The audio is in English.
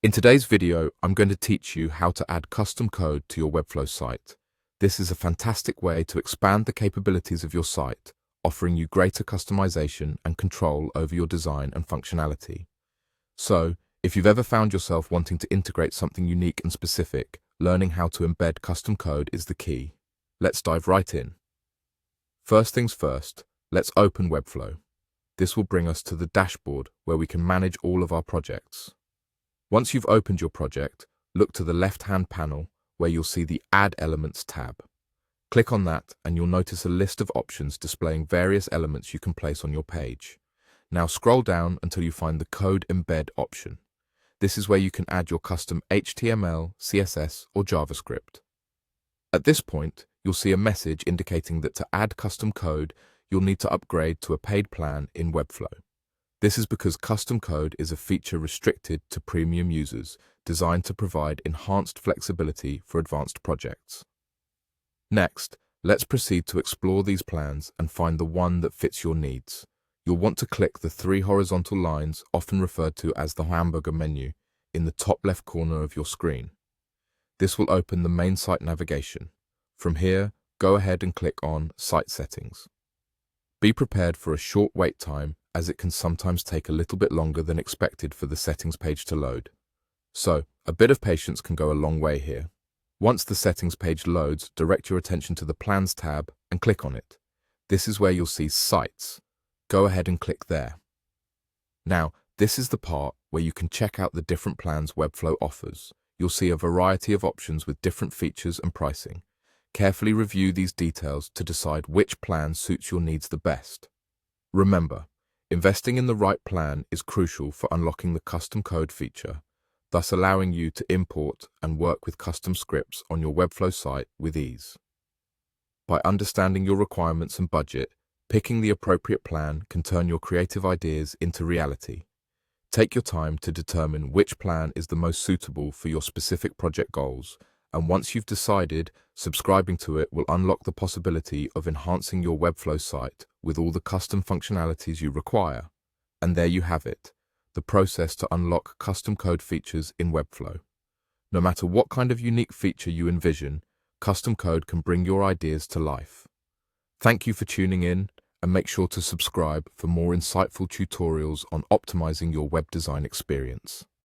In today's video, I'm going to teach you how to add custom code to your webflow site. This is a fantastic way to expand the capabilities of your site, offering you greater customization and control over your design and functionality. So, if you've ever found yourself wanting to integrate something unique and specific, learning how to embed custom code is the key. Let's dive right in. First things first, let's open Webflow. This will bring us to the dashboard where we can manage all of our projects. Once you've opened your project, look to the left-hand panel where you'll see the Add Elements tab. Click on that and you'll notice a list of options displaying various elements you can place on your page. Now scroll down until you find the Code Embed option. This is where you can add your custom HTML, CSS, or JavaScript. At this point, you'll see a message indicating that to add custom code, you'll need to upgrade to a paid plan in Webflow. This is because custom code is a feature restricted to premium users, designed to provide enhanced flexibility for advanced projects. Next, let's proceed to explore these plans and find the one that fits your needs. You'll want to click the three horizontal lines, often referred to as the hamburger menu, in the top left corner of your screen. This will open the main site navigation. From here, go ahead and click on Site Settings. Be prepared for a short wait time, as it can sometimes take a little bit longer than expected for the settings page to load. So, a bit of patience can go a long way here. Once the settings page loads, direct your attention to the Plans tab and click on it. This is where you'll see Sites. Go ahead and click there. Now, this is the part where you can check out the different plans Webflow offers. You'll see a variety of options with different features and pricing. Carefully review these details to decide which plan suits your needs the best. Remember, investing in the right plan is crucial for unlocking the custom code feature, thus allowing you to import and work with custom scripts on your Webflow site with ease. By understanding your requirements and budget, picking the appropriate plan can turn your creative ideas into reality. Take your time to determine which plan is the most suitable for your specific project goals, and once you've decided, subscribing to it will unlock the possibility of enhancing your Webflow site with all the custom functionalities you require. And there you have it, the process to unlock custom code features in Webflow. No matter what kind of unique feature you envision, custom code can bring your ideas to life. Thank you for tuning in, and make sure to subscribe for more insightful tutorials on optimizing your web design experience.